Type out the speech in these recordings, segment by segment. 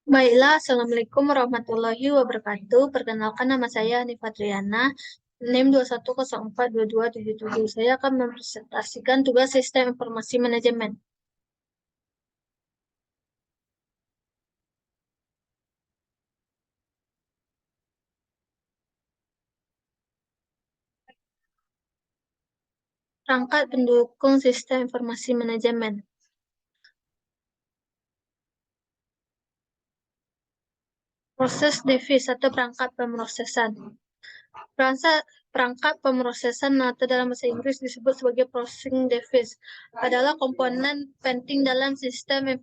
Baiklah, Assalamualaikum warahmatullahi wabarakatuh. Perkenalkan nama saya Hanifah Triana, NIM 21042277. Saya akan mempresentasikan tugas Sistem Informasi Manajemen. Perangkat pendukung Sistem Informasi Manajemen. Proses device atau perangkat pemrosesan. Perangkat pemrosesan atau dalam bahasa Inggris disebut sebagai processing device adalah komponen penting dalam sistem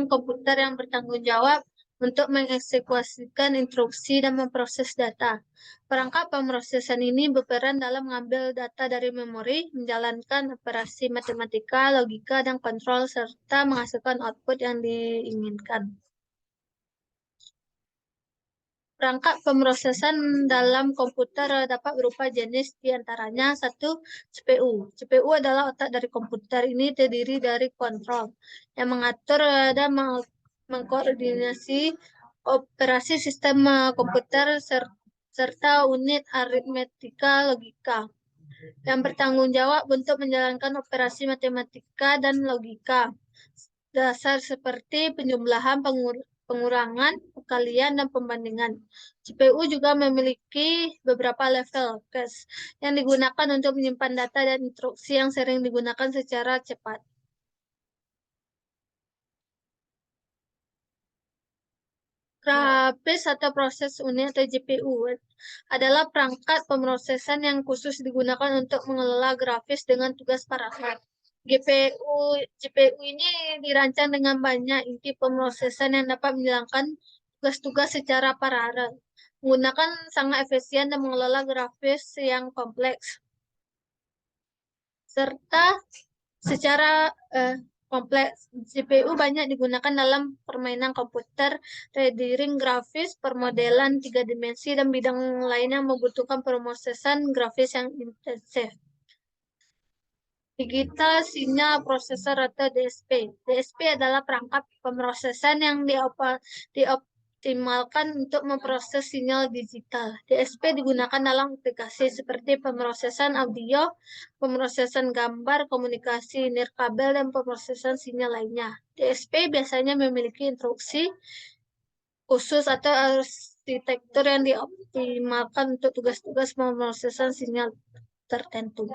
komputer yang bertanggung jawab untuk mengeksekusikan instruksi dan memproses data. Perangkat pemrosesan ini berperan dalam mengambil data dari memori, menjalankan operasi matematika, logika, dan kontrol, serta menghasilkan output yang diinginkan. Perangkat pemrosesan dalam komputer dapat berupa jenis diantaranya satu CPU. CPU adalah otak dari komputer. Ini terdiri dari kontrol yang mengatur dan mengkoordinasi operasi sistem komputer serta unit aritmetika logika yang bertanggung jawab untuk menjalankan operasi matematika dan logika dasar seperti penjumlahan, pengurangan, perkalian, dan pembandingan. CPU juga memiliki beberapa level cache yang digunakan untuk menyimpan data dan instruksi yang sering digunakan secara cepat. Grafis atau proses unit atau GPU adalah perangkat pemrosesan yang khusus digunakan untuk mengelola grafis dengan tugas paralel. GPU ini dirancang dengan banyak inti pemrosesan yang dapat menjalankan tugas-tugas secara paralel, menggunakan sangat efisien dan mengelola grafis yang kompleks, serta secara kompleks. GPU banyak digunakan dalam permainan komputer, rendering grafis, permodelan 3 dimensi, dan bidang lainnya yang membutuhkan pemrosesan grafis yang intensif. Digital Signal Processor atau DSP. DSP adalah perangkat pemrosesan yang dioptimalkan untuk memproses sinyal digital. DSP digunakan dalam aplikasi seperti pemrosesan audio, pemrosesan gambar, komunikasi nirkabel, dan pemrosesan sinyal lainnya. DSP biasanya memiliki instruksi khusus atau arsitektur yang dioptimalkan untuk tugas-tugas pemrosesan sinyal tertentu.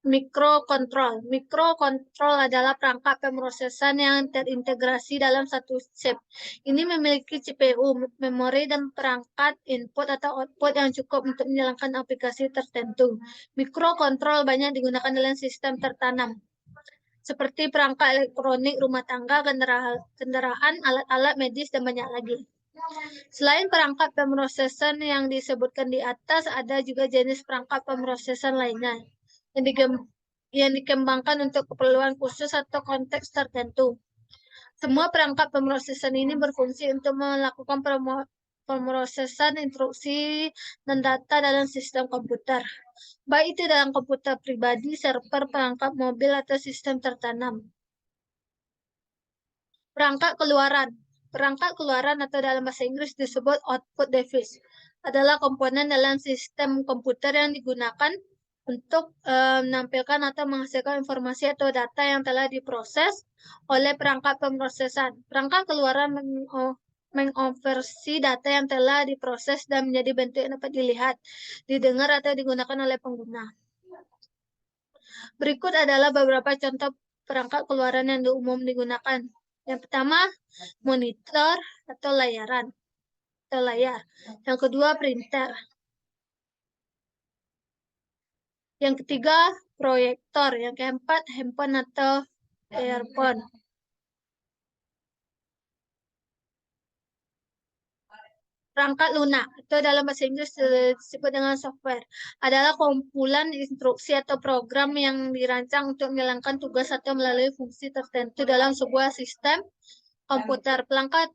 Mikrokontrol. Mikrokontrol adalah perangkat pemrosesan yang terintegrasi dalam satu chip. Ini memiliki CPU, memori, dan perangkat input atau output yang cukup untuk menjalankan aplikasi tertentu. Mikrokontrol banyak digunakan dalam sistem tertanam, seperti perangkat elektronik rumah tangga, kendaraan, alat-alat medis, dan banyak lagi. Selain perangkat pemrosesan yang disebutkan di atas, ada juga jenis perangkat pemrosesan lainnya yang dikembangkan untuk keperluan khusus atau konteks tertentu. Semua perangkat pemrosesan ini berfungsi untuk melakukan pemrosesan instruksi dan data dalam sistem komputer, baik itu dalam komputer pribadi, server, perangkat mobil, atau sistem tertanam. Perangkat keluaran. Perangkat keluaran atau dalam bahasa Inggris disebut output device adalah komponen dalam sistem komputer yang digunakan untuk menampilkan atau menghasilkan informasi atau data yang telah diproses oleh perangkat pemrosesan. Perangkat keluaran mengonversi data yang telah diproses dan menjadi bentuk yang dapat dilihat, didengar, atau digunakan oleh pengguna. Berikut adalah beberapa contoh perangkat keluaran yang umum digunakan. Yang pertama, monitor atau layar. Yang kedua, printer. Yang ketiga, proyektor. Yang keempat, handphone atau earphone. Perangkat lunak atau dalam bahasa Inggris disebut dengan software adalah kumpulan instruksi atau program yang dirancang untuk menjalankan tugas atau melalui fungsi tertentu dalam sebuah sistem komputer. Perangkat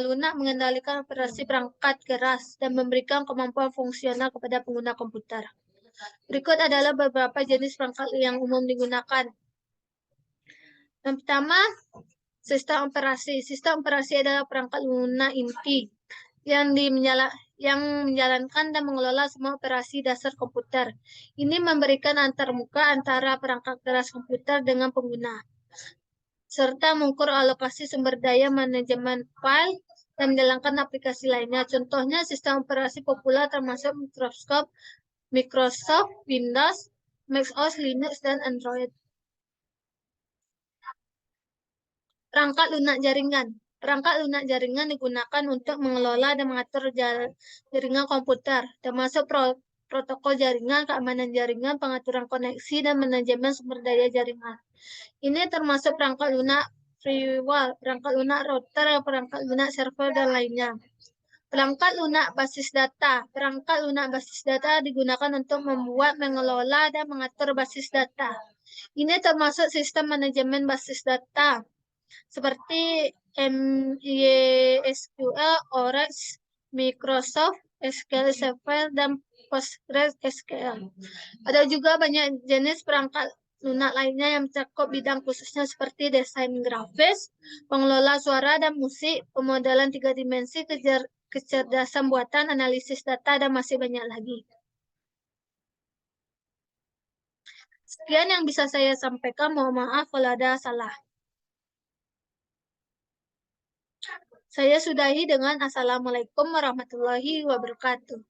lunak mengendalikan operasi perangkat keras dan memberikan kemampuan fungsional kepada pengguna komputer. Berikut adalah beberapa jenis perangkat yang umum digunakan. Yang pertama, sistem operasi. Sistem operasi adalah perangkat lunak inti yang menjalankan dan mengelola semua operasi dasar komputer. Ini memberikan antarmuka antara perangkat keras komputer dengan pengguna, serta mengukur alokasi sumber daya, manajemen file, dan menjalankan aplikasi lainnya. Contohnya sistem operasi populer termasuk Microsoft Windows, Mac OS, Linux, dan Android. Perangkat lunak jaringan. Perangkat lunak jaringan digunakan untuk mengelola dan mengatur jaringan komputer, termasuk protokol jaringan, keamanan jaringan, pengaturan koneksi, dan manajemen sumber daya jaringan. Ini termasuk perangkat lunak firewall, perangkat lunak router, perangkat lunak server, dan lainnya. Perangkat lunak basis data. Perangkat lunak basis data digunakan untuk membuat, mengelola, dan mengatur basis data. Ini termasuk sistem manajemen basis data, seperti MySQL, Oracle, Microsoft SQL Server, dan PostgreSQL. Ada juga banyak jenis perangkat lunak lainnya yang mencakup bidang khususnya seperti desain grafis, pengelola suara dan musik, pemodelan 3 dimensi, kecerdasan buatan, analisis data, dan masih banyak lagi. Sekian yang bisa saya sampaikan. Mohon maaf kalau ada salah. Saya sudahi dengan Assalamualaikum warahmatullahi wabarakatuh.